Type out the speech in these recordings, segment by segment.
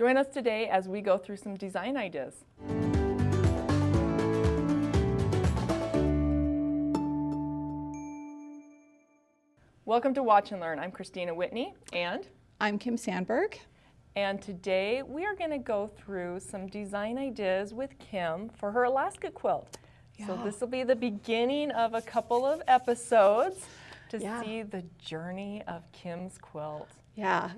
Join us today as we go through some design ideas. Welcome to Watch and Learn. I'm Kristina Whitney, and I'm Kim Sandberg. And today we are going to go through some design ideas with Kim for her Alaska quilt. Yeah. So this will be the beginning of a couple of episodes to see the journey of Kim's quilt. Yeah.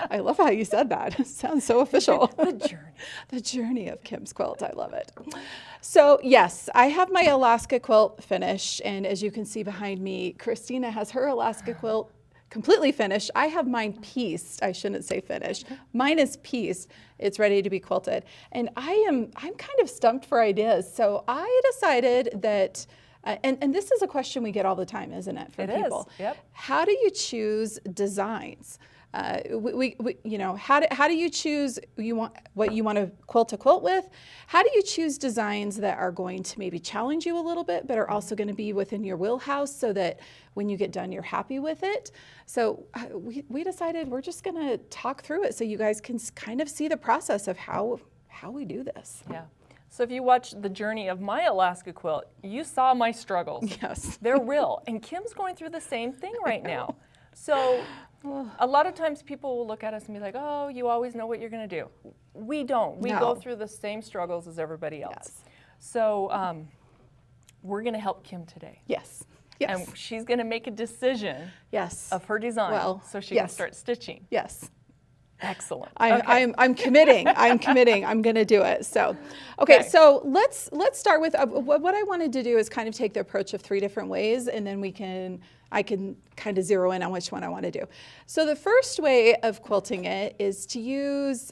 I love how you said that. It sounds so official. The journey. The journey of Kim's quilt. I love it. So yes, I have my Alaska quilt finished, and as you can see behind me, Kristina has her Alaska quilt completely finished. I have mine pieced. I shouldn't say finished. Mine is pieced. It's ready to be quilted. And I'm kind of stumped for ideas. So I decided that, and this is a question we get all the time, isn't it, from people? Yep. How do you choose designs? How do you choose what you want to quilt with? How do you choose designs that are going to maybe challenge you a little bit, but are also going to be within your wheelhouse so that when you get done, you're happy with it? So we decided we're just going to talk through it so you guys can kind of see the process of how we do this. Yeah. So if you watched the journey of my Alaska quilt, you saw my struggles. Yes. They're real. And Kim's going through the same thing right now. So a lot of times people will look at us and be like, oh, you always know what you're going to do. We don't. We go through the same struggles as everybody else. Yes. So we're going to help Kim today. Yes. And she's going to make a decision of her design so she can start stitching. Yes. Excellent. I'm committing. I'm committing. I'm going to do it. So, okay. So let's start with what I wanted to do is kind of take the approach of 3 different ways, and then I can kind of zero in on which one I want to do. So the first way of quilting it is to use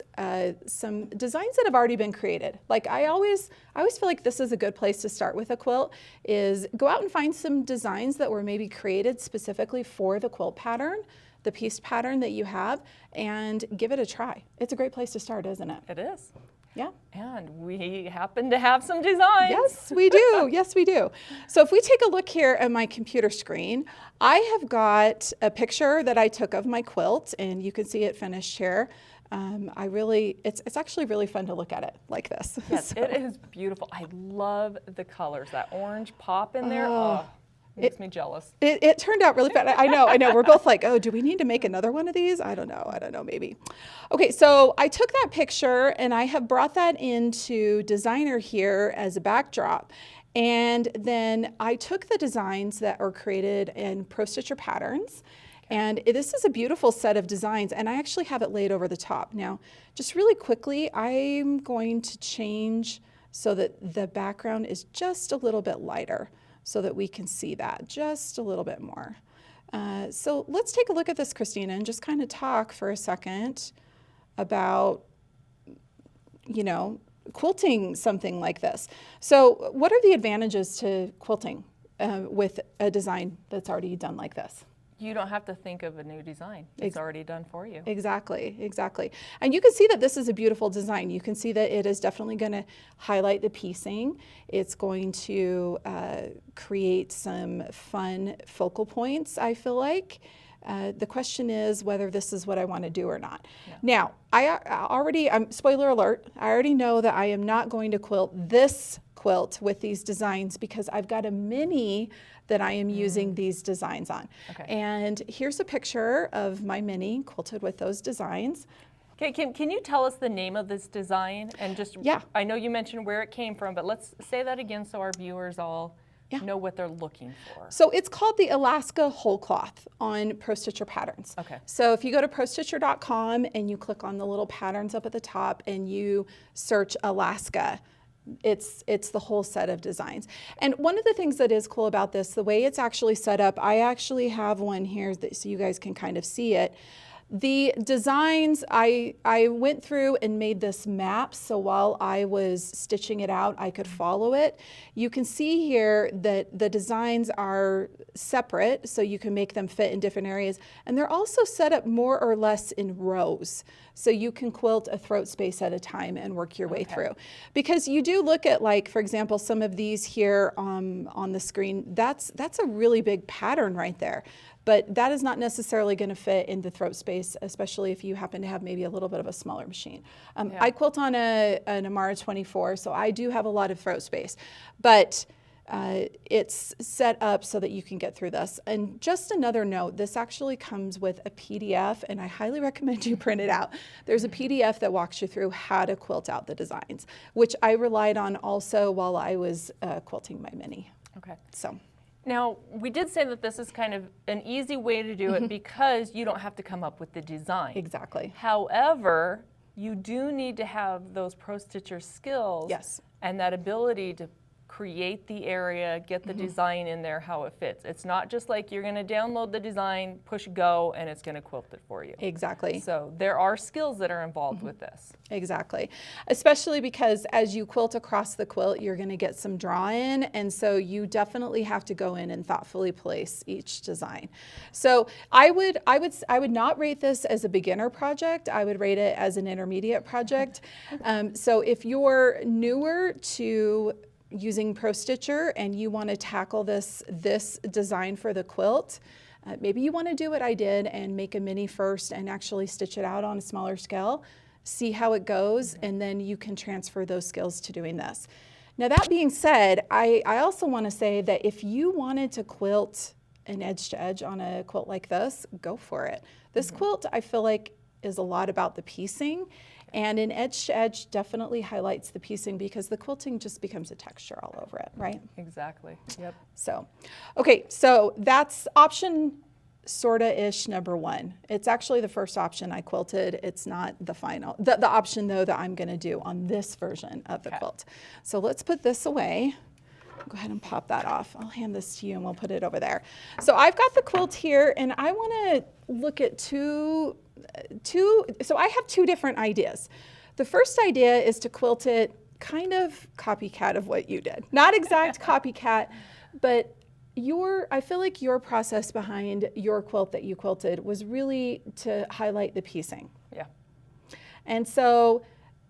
some designs that have already been created. Like I always feel like this is a good place to start with a quilt, is go out and find some designs that were maybe created specifically for the quilt pattern, the piece pattern that you have, and give it a try. It's a great place to start, isn't it? It is. Yeah. And we happen to have some designs. Yes, we do. Yes, we do. So if we take a look here at my computer screen, I have got a picture that I took of my quilt, and you can see it finished here. It's actually really fun to look at it like this. Yes, it is beautiful. I love the colors. That orange pop in there. Oh. Makes me jealous. It turned out really fun. I know. We're both like, oh, do we need to make another one of these? I don't know, maybe. Okay, so I took that picture and I have brought that into Designer here as a backdrop. And then I took the designs that are created in Pro Stitcher Patterns. And this is a beautiful set of designs, and I actually have it laid over the top. Now, just really quickly, I'm going to change so that the background is just a little bit lighter, so that we can see that just a little bit more. So let's take a look at this, Kristina, and just kind of talk for a second about, quilting something like this. So what are the advantages to quilting with a design that's already done like this? You don't have to think of a new design. It's already done for you. Exactly. And you can see that this is a beautiful design. You can see that it is definitely going to highlight the piecing. It's going to create some fun focal points, I feel like. The question is whether this is what I want to do or not. Yeah. Now, spoiler alert, I already know that I am not going to quilt this quilt with these designs because I've got a mini that I am using these designs on. Okay. And here's a picture of my mini quilted with those designs. Okay, can you tell us the name of this design? And just, I know you mentioned where it came from, but let's say that again so our viewers all know what they're looking for. So it's called the Alaska Whole Cloth on Pro Stitcher Patterns. Okay. So if you go to prostitcher.com and you click on the little patterns up at the top and you search Alaska, it's the whole set of designs. And one of the things that is cool about this, the way it's actually set up, I actually have one here so you guys can kind of see it. The designs, I went through and made this map, so while I was stitching it out, I could follow it. You can see here that the designs are separate, so you can make them fit in different areas. And they're also set up more or less in rows, so you can quilt a throat space at a time and work your way through. Because you do look at, like, for example, some of these here on the screen, that's a really big pattern right there. but that is not necessarily going to fit in the throat space, especially if you happen to have maybe a little bit of a smaller machine. I quilt on an Amara 24, so I do have a lot of throat space, but it's set up so that you can get through this. And just another note, this actually comes with a PDF, and I highly recommend you print it out. There's a PDF that walks you through how to quilt out the designs, which I relied on also while I was quilting my mini. Okay. So. Now, we did say that this is kind of an easy way to do it because you don't have to come up with the design. Exactly. However, you do need to have those pro stitcher skills. Yes. And that ability to create the area, get the design in there how it fits. It's not just like you're going to download the design, push go, and it's going to quilt it for you. Exactly. So there are skills that are involved with this. Exactly. Especially because as you quilt across the quilt, you're going to get some draw in, and so you definitely have to go in and thoughtfully place each design. So I would not rate this as a beginner project. I would rate it as an intermediate project. So if you're newer to using Pro Stitcher and you want to tackle this design for the quilt, maybe you want to do what I did and make a mini first and actually stitch it out on a smaller scale, see how it goes, and then you can transfer those skills to doing this. Now that being said, I also want to say that if you wanted to quilt an edge to edge on a quilt like this, go for it. This quilt, I feel like, is a lot about the piecing. And an edge to edge definitely highlights the piecing because the quilting just becomes a texture all over it, right? Exactly. Yep. So, okay, so that's option sorta-ish number one. It's actually the first option I quilted. It's not the final. The option though that I'm gonna do on this version of the quilt. So let's put this away. Go ahead and pop that off. I'll hand this to you and we'll put it over there. So I've got the quilt here and I wanna look at so I have two different ideas. The first idea is to quilt it kind of copycat of what you did. Not exact copycat, but I feel like your process behind your quilt that you quilted was really to highlight the piecing. Yeah. And so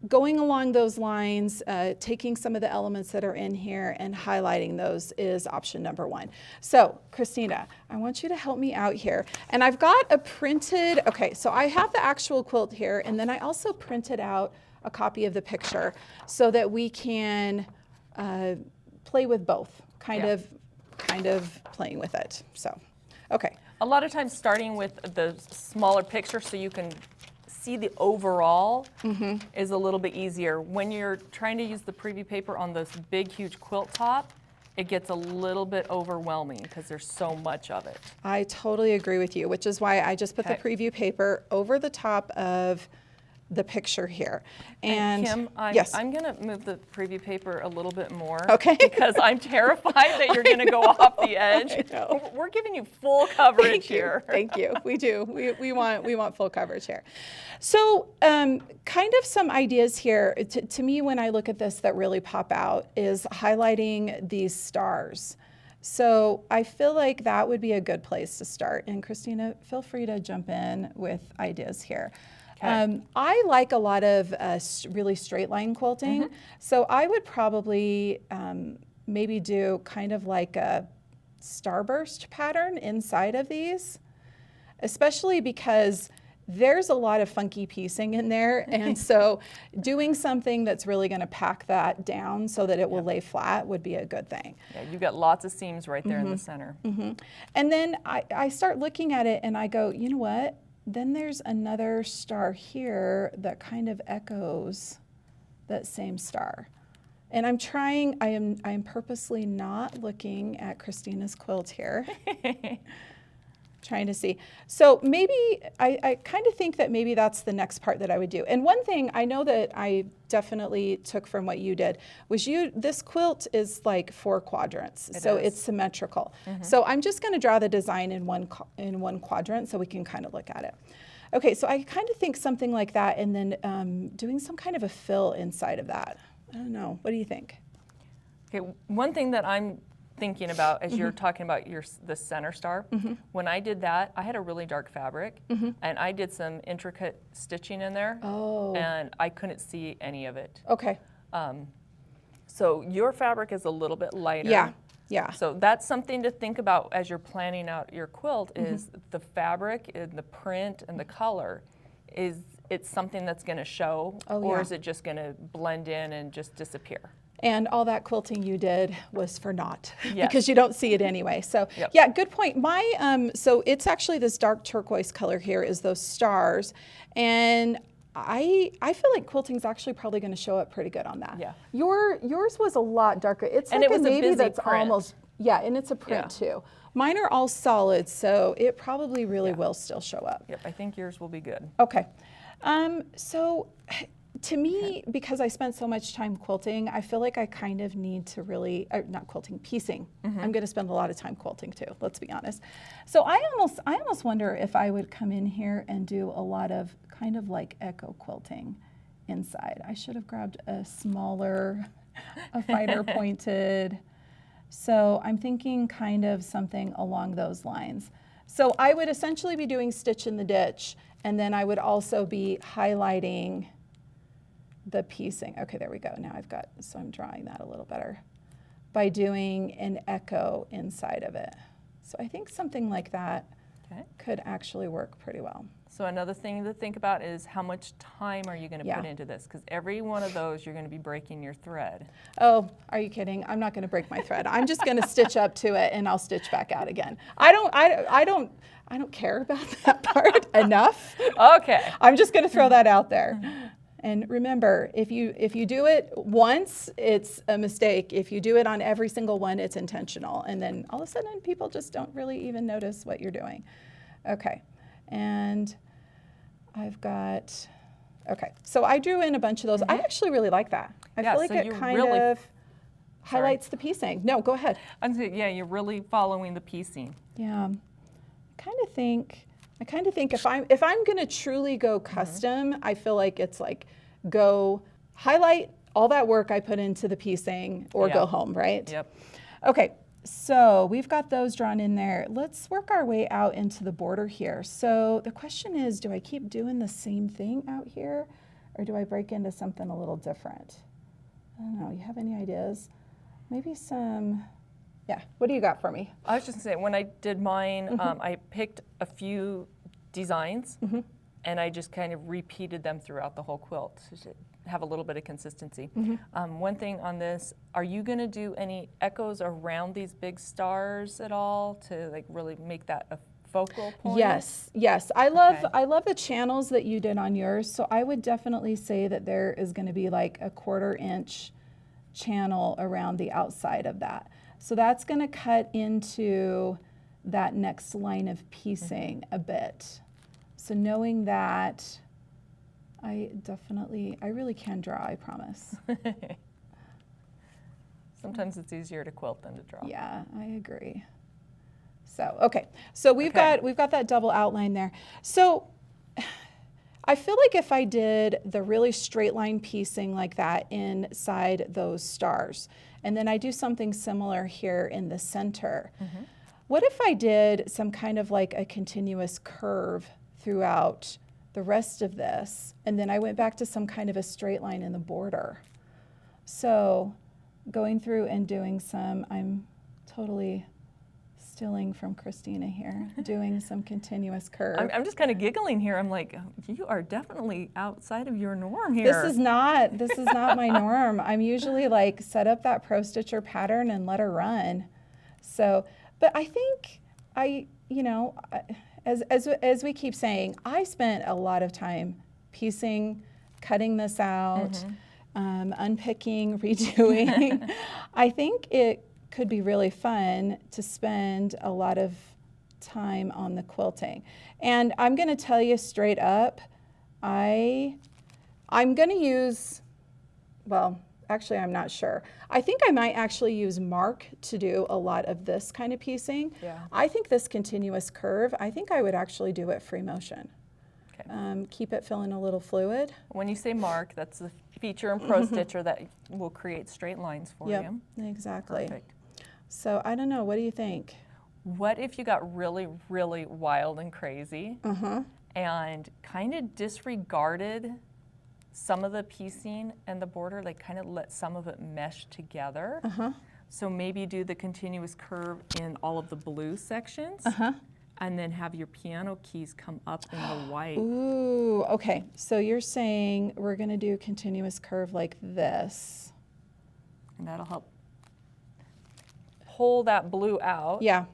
going along those lines, taking some of the elements that are in here and highlighting those is option number one. So, Kristina, I want you to help me out here. And I've got a printed, okay, so I have the actual quilt here, and then I also printed out a copy of the picture so that we can play with both, kind of playing with it. So, okay. A lot of times starting with the smaller picture so you can see the overall is a little bit easier. When you're trying to use the preview paper on this big, huge quilt top, it gets a little bit overwhelming because there's so much of it. I totally agree with you, which is why I just put the preview paper over the top of the picture here. And Kim, yes. I'm going to move the preview paper a little bit more. Okay. Because I'm terrified that you're going to go off the edge. I know. We're giving you full coverage here. Thank you. We do. We want full coverage here. So kind of some ideas here to me when I look at this that really pop out is highlighting these stars. So I feel like that would be a good place to start. And Kristina, feel free to jump in with ideas here. Okay. I like a lot of really straight line quilting. So I would probably maybe do kind of like a starburst pattern inside of these, especially because there's a lot of funky piecing in there. And so doing something that's really going to pack that down so that it will lay flat would be a good thing. Yeah, you've got lots of seams right there in the center. And then I start looking at it and I go, you know what? Then there's another star here that kind of echoes that same star. And I am purposely not looking at Kristina's quilt here. Trying to see. So maybe, I kind of think that maybe that's the next part that I would do. And one thing I know that I definitely took from what you did was this quilt is like 4 quadrants. It's symmetrical. So I'm just gonna draw the design in one quadrant so we can kind of look at it. Okay, so I kind of think something like that and then doing some kind of a fill inside of that. I don't know, what do you think? Okay, one thing that I'm thinking about as you're talking about the center star, when I did that, I had a really dark fabric and I did some intricate stitching in there and I couldn't see any of it. Okay. So your fabric is a little bit lighter. Yeah. Yeah. So that's something to think about as you're planning out your quilt is the fabric and the print and the color. Is it something that's going to show, or is it just going to blend in and just disappear? And all that quilting you did was for naught, Yes. because you don't see it anyway. So yeah, good point. My so it's actually this dark turquoise color here is those stars, and I feel like quilting's actually probably going to show up pretty good on that. Yeah. Yours was a lot darker. It's and like it was a navy busy that's print. almost, yeah, and it's a print too. Mine are all solid, so it probably really will still show up. Yep, I think yours will be good. Okay. So to me, because I spent so much time quilting, I feel like I kind of need to really, not quilting, piecing. I'm going to spend a lot of time quilting too, let's be honest. So I almost wonder if I would come in here and do a lot of kind of like echo quilting inside. I should have grabbed a smaller, a finer pointed. So I'm thinking kind of something along those lines. So I would essentially be doing stitch in the ditch, and then I would also be highlighting the piecing. Okay, there we go. Now I've got, so I'm drawing that a little better by doing an echo inside of it. So I think something like that could actually work pretty well. So another thing to think about is how much time are you going to put into this? Because every one of those you're going to be breaking your thread. Oh, are you kidding? I'm not going to break my thread. I'm just going to stitch up to it and I'll stitch back out again. I don't care about that part enough. Okay. I'm just going to throw that out there. And remember, if you do it once, it's a mistake. If you do it on every single one, it's intentional. And then all of a sudden, people just don't really even notice what you're doing. Okay, and I've got, okay. So I drew in a bunch of those. I actually really like that. I feel like it kind of highlights the piecing. No, go ahead. Yeah, you're really following the piecing. Yeah, I kind of think if I'm going to truly go custom, I feel like it's like go highlight all that work I put into the piecing or go home, right? Yep. Okay, so we've got those drawn in there. Let's work our way out into the border here. So the question is, do I keep doing the same thing out here, or do I break into something a little different? I don't know. You have any ideas? Maybe some. Yeah, what do you got for me? I was just saying, when I did mine, I picked a few designs and I just kind of repeated them throughout the whole quilt to have a little bit of consistency. One thing on this, are you going to do any echoes around these big stars at all to like really make that a focal point? Yes, yes. I love the channels that you did on yours, so I would definitely say that there is going to be like a 1/4 inch channel around the outside of that. So that's going to cut into that next line of piecing a bit. So knowing that, I really can draw, I promise. Sometimes it's easier to quilt than to draw. Yeah, I agree. So, okay. So we've got that double outline there. So I feel like if I did the really straight line piecing like that inside those stars, and then I do something similar here in the center, what if I did some kind of like a continuous curve throughout the rest of this, and then I went back to some kind of a straight line in the border? So going through and doing some, I'm totally stealing from Kristina here, doing some continuous curve. I'm just kind of giggling here. I'm like, you are definitely outside of your norm here. This is not my norm. I'm usually like set up that Pro Stitcher pattern and let her run. So, but I think as we keep saying, I spent a lot of time piecing, cutting this out, unpicking, redoing. I think it could be really fun to spend a lot of time on the quilting. And I'm going to tell you straight up, I'm going to use, well, actually I'm not sure. I think I might actually use Mark to do a lot of this kind of piecing. Yeah. I think this continuous curve, I think I would actually do it free motion. Okay. Keep it feeling a little fluid. When you say Mark, that's the feature in Pro Stitcher that will create straight lines for you. Exactly. Perfect. So I don't know, what do you think? What if you got really, really wild and crazy and kind of disregarded some of the piecing and the border, like kind of let some of it mesh together? So maybe do the continuous curve in all of the blue sections. And then have your piano keys come up in the white. Ooh, okay. So you're saying we're going to do a continuous curve like this. And that'll help pull that blue out. Yeah.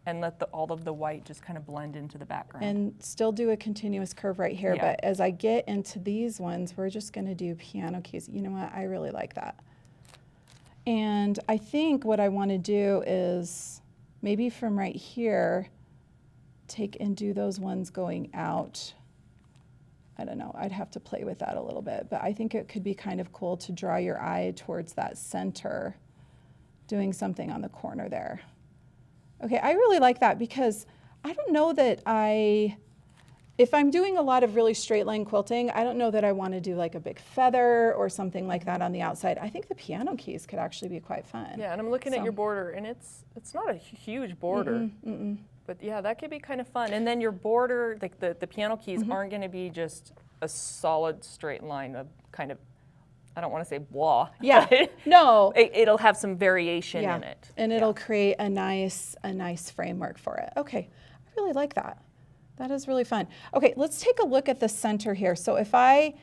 And let all of the white just kind of blend into the background. And still do a continuous curve right here. Yeah. But as I get into these ones, we're just going to do piano keys. You know what? I really like that. And I think what I want to do is maybe from right here, take and do those ones going out. I don't know, I'd have to play with that a little bit, but I think it could be kind of cool to draw your eye towards that center, doing something on the corner there. Okay, I really like that because I don't know that if I'm doing a lot of really straight line quilting, I don't know that I want to do like a big feather or something like that on the outside. I think the piano keys could actually be quite fun. Yeah, and I'm looking at your border, and it's not a huge border. But yeah, that could be kind of fun. And then your border, like the piano keys aren't going to be just a solid straight line of kind of, I don't want to say blah. Yeah, no. It'll have some variation in it. And it'll create a nice framework for it. Okay, I really like that. That is really fun. Okay, let's take a look at the center here. So if I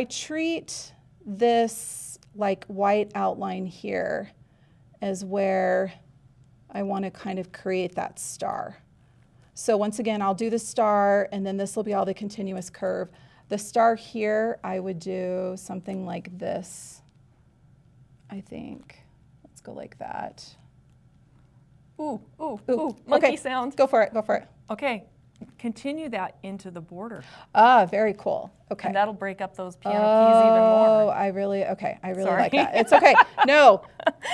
treat this like white outline here as where I want to kind of create that star. So once again, I'll do the star, and then this will be all the continuous curve. The star here, I would do something like this, I think. Let's go like that. Ooh, ooh, ooh, monkey okay. sound. Go for it, go for it. Okay, continue that into the border. Ah, very cool. Okay. And that'll break up those piano keys even more. Oh, I really like that. It's okay. No.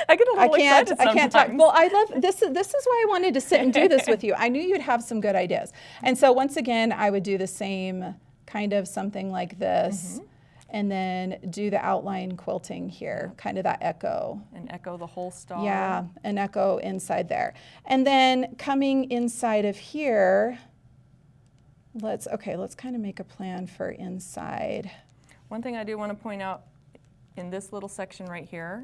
I get a little excited sometimes. I can't talk. Well, I love this. This is why I wanted to sit and do this with you. I knew you'd have some good ideas. And so once again, I would do the same kind of something like this, and then do the outline quilting here, kind of that echo. And echo the whole star. Yeah, an echo inside there. And then coming inside of here, let's kind of make a plan for inside. One thing I do want to point out in this little section right here,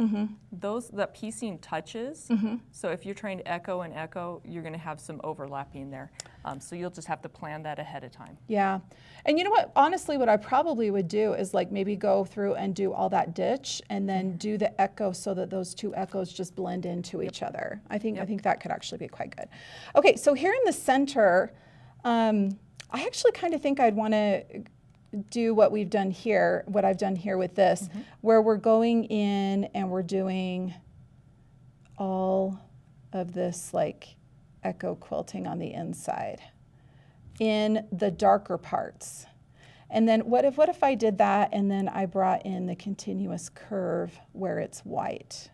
that piecing touches. So if you're trying to echo and echo, you're going to have some overlapping there. So you'll just have to plan that ahead of time. Yeah. And you know what? Honestly, what I probably would do is like maybe go through and do all that ditch and then do the echo so that those two echoes just blend into each other. I think that could actually be quite good. Okay, so here in the center, I actually kind of think I'd want to do what we've done here, what I've done here with this, where we're going in and we're doing all of this like echo quilting on the inside in the darker parts. And then what if I did that and then I brought in the continuous curve where it's white?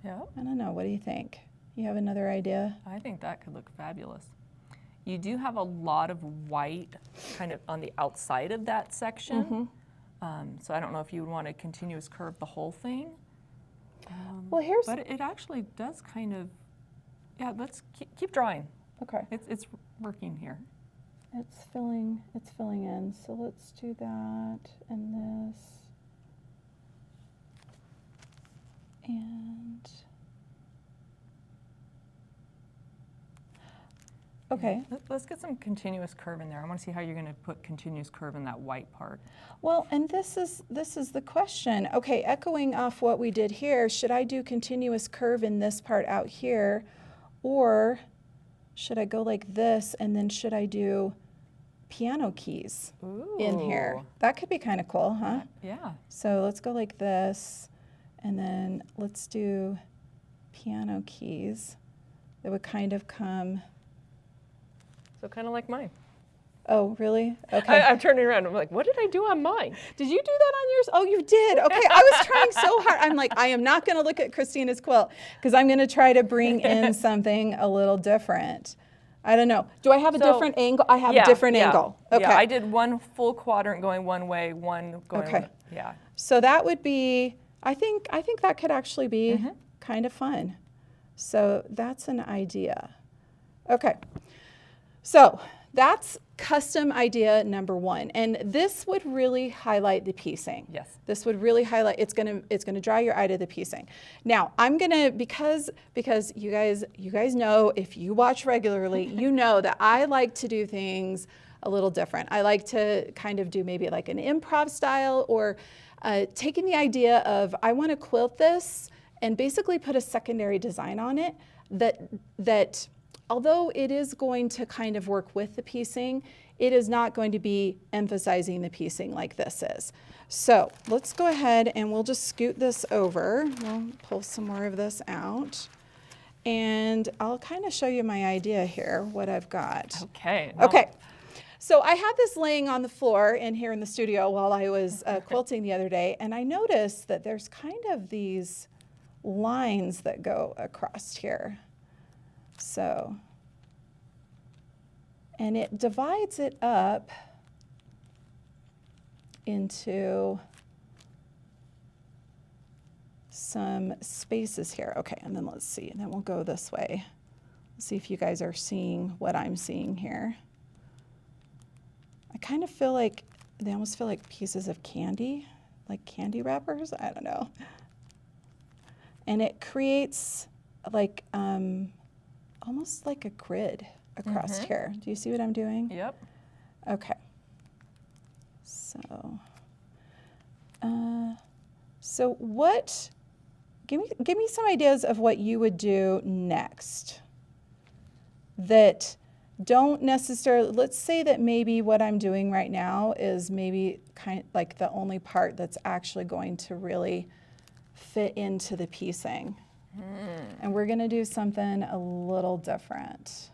Yeah. I don't know, what do you think? You have another idea? I think that could look fabulous. You do have a lot of white kind of on the outside of that section. So I don't know if you would want to continuous curve the whole thing. Well, here's... But it actually does kind of, yeah, let's keep drawing. Okay. It's working here. It's filling in. So let's do that and this. And... Okay. Let's get some continuous curve in there. I want to see how you're going to put continuous curve in that white part. Well, and this is the question. Okay, echoing off what we did here, should I do continuous curve in this part out here, or should I go like this and then should I do piano keys in here? That could be kind of cool, huh? Yeah. So let's go like this, and then let's do piano keys that would kind of come. So kind of like mine. Oh, really? Okay. I'm turning around. I'm like, what did I do on mine? Did you do that on yours? Oh, you did. Okay. I was trying so hard. I'm like, I am not going to look at Kristina's quilt because I'm going to try to bring in something a little different. I don't know. Do I have a different angle? I have a different angle. Okay. Yeah, I did one full quadrant going one way, one going okay. Yeah. So that would be, I think that could actually be kind of fun. So that's an idea. Okay. So that's custom idea number one. And this would really highlight the piecing. Yes. This would really highlight, it's gonna draw your eye to the piecing. Now, I'm gonna, because you guys know, if you watch regularly, you know that I like to do things a little different. I like to kind of do maybe like an improv style, or taking the idea of, I wanna quilt this and basically put a secondary design on it that although it is going to kind of work with the piecing, it is not going to be emphasizing the piecing like this is. So let's go ahead and we'll just scoot this over. We'll pull some more of this out. And I'll kind of show you my idea here, what I've got. Okay. Okay. So I had this laying on the floor in here in the studio while I was quilting the other day, and I noticed that there's kind of these lines that go across here. So, and it divides it up into some spaces here. Okay, and then let's see, and then we'll go this way. Let's see if you guys are seeing what I'm seeing here. I kind of feel like, they almost feel like pieces of candy, like candy wrappers, I don't know. And it creates like, almost like a grid across here. Do you see what I'm doing? Yep. Okay. So, so what, give me some ideas of what you would do next that don't necessarily, let's say that maybe what I'm doing right now is maybe kind of like the only part that's actually going to really fit into the piecing. And we're gonna do something a little different.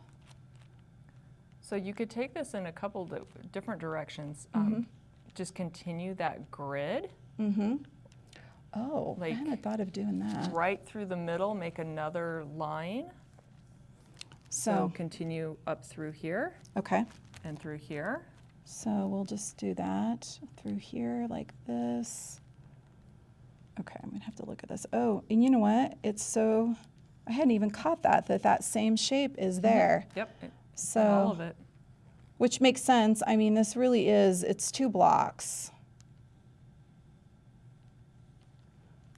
So you could take this in a couple of different directions. Just continue that grid. Oh, Like, I hadn't thought of doing that. Right through the middle, make another line. So continue up through here. Okay. And through here. So we'll just do that through here like this. Okay, I'm gonna have to look at this. Oh, and you know what? It's so, I hadn't even caught that same shape is there. Yep. So, all of it. Which makes sense. I mean, this really is, it's 2 blocks.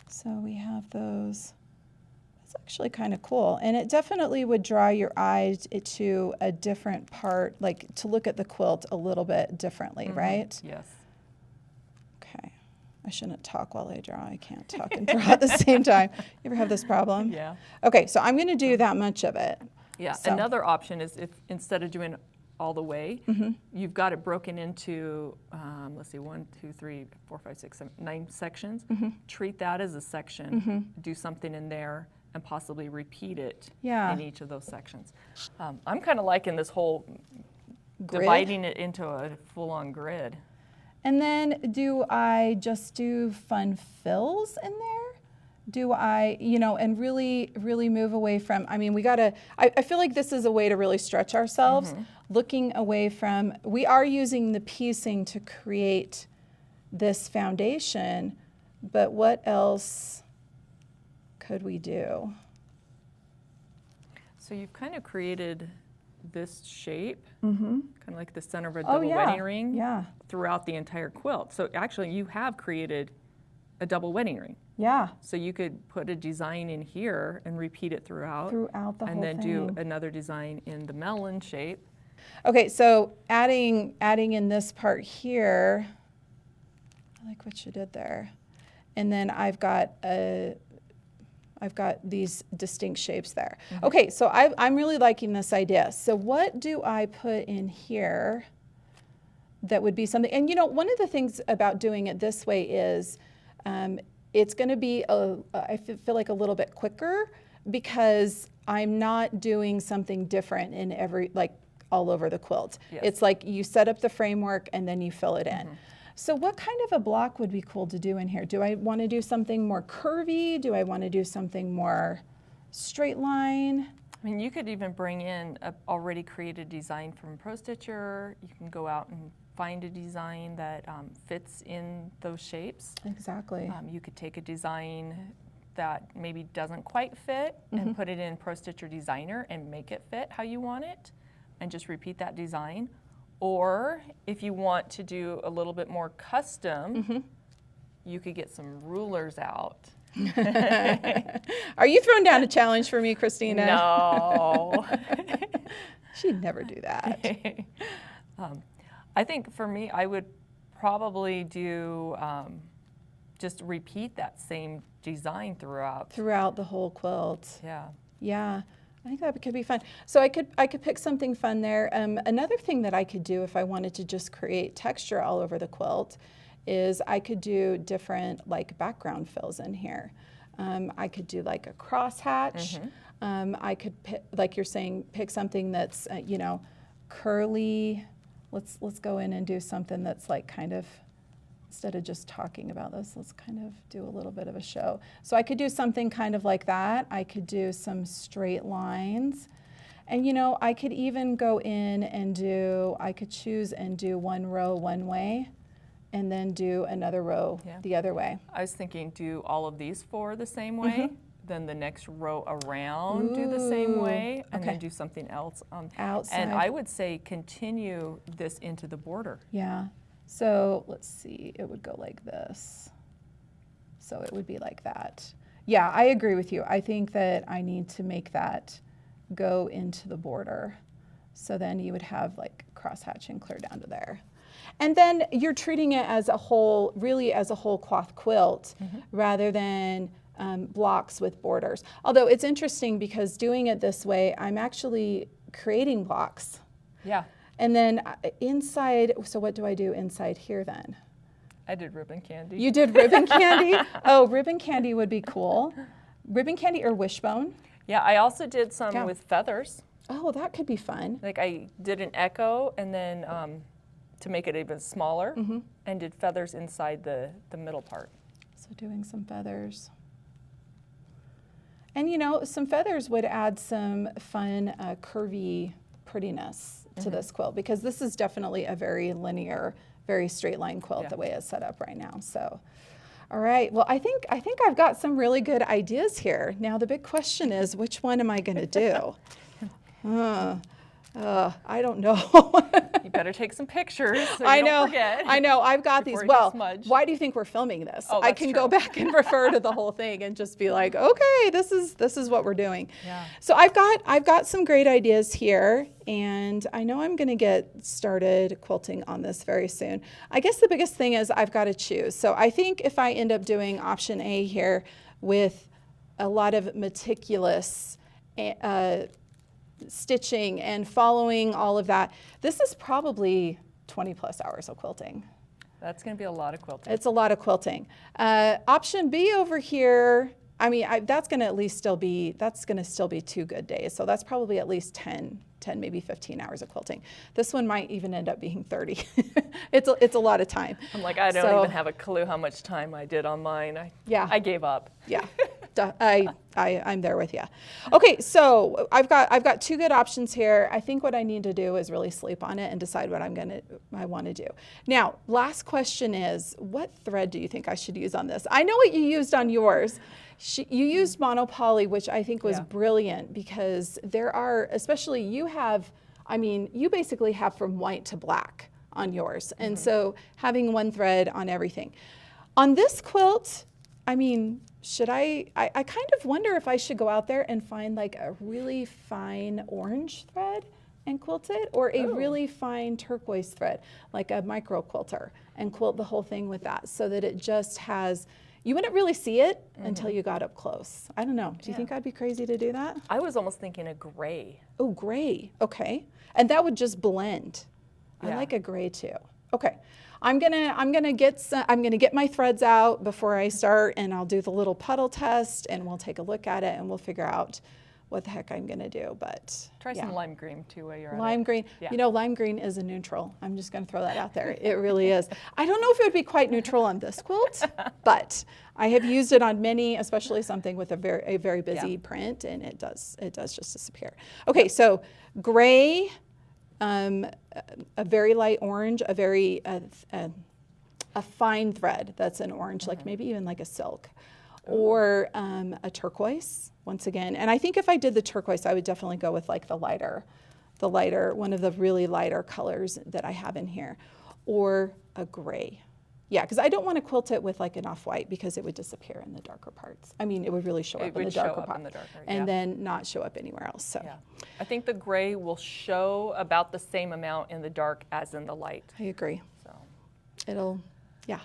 So we have those. It's actually kind of cool. And it definitely would draw your eyes to a different part, like to look at the quilt a little bit differently, right? Yes. Okay. I shouldn't talk while I draw. I can't talk and draw at the same time. You ever have this problem? Yeah. Okay, so I'm going to do that much of it. Yeah. So. Another option is if instead of doing all the way, you've got it broken into, let's see, 1, 2, 3, 4, 5, 6, 7, 9 sections. Treat that as a section. Do something in there and possibly repeat it in each of those sections. I'm kind of liking this whole dividing it into a full-on grid. And then do I just do fun fills in there? Do I, you know, and really move away from, I mean, we gotta, I feel like this is a way to really stretch ourselves, looking away from, we are using the piecing to create this foundation, but what else could we do? So you've kind of created this shape, kind of like the center of a double wedding ring throughout the entire quilt. So actually you have created a double wedding ring. Yeah. So you could put a design in here and repeat it throughout. Throughout the whole thing. And then do another design in the melon shape. Okay, so adding in this part here, I like what you did there. And then I've got these distinct shapes there. Okay, so I'm really liking this idea. So what do I put in here that would be something, and you know, one of the things about doing it this way is it's gonna be, I feel like a little bit quicker because I'm not doing something different in all over the quilt. Yes. It's like you set up the framework and then you fill it in. So what kind of a block would be cool to do in here? Do I want to do something more curvy? Do I want to do something more straight line? I mean, you could even bring in an already created design from Pro Stitcher. You can go out and find a design that fits in those shapes. Exactly. You could take a design that maybe doesn't quite fit and put it in Pro Stitcher Designer and make it fit how you want it. and just repeat that design. Or if you want to do a little bit more custom, you could get some rulers out. Are you throwing down a challenge for me, Kristina? No. She'd never do that. I think for me, I would probably do just repeat that same design throughout. Throughout the whole quilt. Yeah. Yeah, I think that could be fun. So I could pick something fun there. Another thing that I could do if I wanted to just create texture all over the quilt is I could do different like background fills in here. I could do like a crosshatch. I could pick, like you're saying, pick something that's you know, curly. Let's go in and do something that's like kind of, instead of just talking about this, let's kind of do a little bit of a show. So I could do something kind of like that. I could do some straight lines. And you know, I could even go in and do, I could choose and do one row one way and then do another row the other way. I was thinking do all of these four the same way, then the next row around do the same way, and then do something else. Outside. And I would say continue this into the border. Yeah. So let's see, it would go like this. So it would be like that. Yeah, I agree with you. I think that I need to make that go into the border. So then you would have like crosshatching clear down to there. And then you're treating it as a whole, really as a whole cloth quilt rather than blocks with borders. Although it's interesting because doing it this way, I'm actually creating blocks. Yeah. And then inside, so what do I do inside here then? I did ribbon candy. You did ribbon candy? Oh, ribbon candy would be cool. Ribbon candy or wishbone? Yeah, I also did some with feathers. Oh, that could be fun. Like I did an echo and then to make it even smaller and did feathers inside the middle part. So doing some feathers. And you know, some feathers would add some fun curvy prettiness to this quilt, because this is definitely a very linear, very straight line quilt the way it's set up right now. So, all right. Well, I think I've got some really good ideas here. Now the big question is, which one am I going to do? I don't know. You better take some pictures so I you know. don't forget. I know. I've got these. Well, why do you think we're filming this? Oh, I can go back and refer to the whole thing and just be like, okay, this is what we're doing. Yeah. So I've got some great ideas here, and I know I'm going to get started quilting on this very soon. I guess the biggest thing is I've got to choose. So I think if I end up doing option A here with a lot of meticulous stitching and following all of that, this is probably 20 plus hours of quilting. That's going to be a lot of quilting. It's a lot of quilting. Option B over here, I mean, that's going to at least still be 2 good days. So that's probably at least 10, maybe 15 hours of quilting. This one might even end up being 30. It's a lot of time. I'm like, I don't even have a clue how much time I did on mine. I gave up. Yeah. I'm there with you. Okay, so I've got 2 good options here. I think what I need to do is really sleep on it and decide what I want to do. Now, last question is, what thread do you think I should use on this? I know what you used on yours. You used monopoly, which I think was brilliant, because there are, especially you basically have from white to black on yours. And so having one thread on everything. On this quilt, I mean, I kind of wonder if I should go out there and find like a really fine orange thread and quilt it, or a really fine turquoise thread, like a micro quilter, and quilt the whole thing with that, so that it just has, you wouldn't really see it until you got up close. I don't know. Do you think I'd be crazy to do that? I was almost thinking a gray. Oh, gray. Okay. And that would just blend. I like a gray too. Okay. I'm gonna get my threads out before I start, and I'll do the little puddle test, and we'll take a look at it, and we'll figure out what the heck I'm gonna do. But try some lime green too while you're lime at it. green. You know, lime green is a neutral. I'm just gonna throw that out there. It really is. I don't know if it would be quite neutral on this quilt, but I have used it on many, especially something with a very busy print, and it does just disappear. Okay, so gray. A very light orange, a very a fine thread that's an orange, like maybe even like a silk, or a turquoise once again. And I think if I did the turquoise, I would definitely go with like the lighter the lighter, one of the really lighter colors that I have in here, or a gray. Yeah, because I don't want to quilt it with like an off-white because it would disappear in the darker parts. I mean, it would really show up in the darker part and then not show up anywhere else. So yeah. I think the gray will show about the same amount in the dark as in the light. I agree. So it'll, yeah.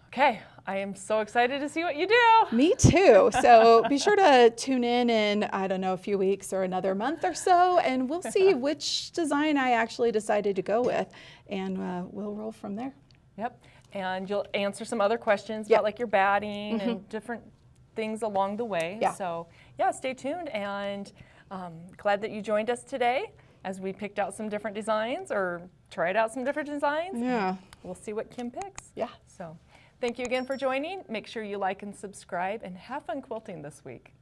Okay, I am so excited to see what you do. Me too. So be sure to tune in, I don't know, a few weeks or another month or so, and we'll see which design I actually decided to go with, and we'll roll from there. Yep. And you'll answer some other questions about like your batting and different things along the way. Yeah. So yeah, stay tuned, and glad that you joined us today as we picked out some different designs or tried out some different designs. Yeah. We'll see what Kim picks. Yeah. So thank you again for joining. Make sure you like and subscribe, and have fun quilting this week.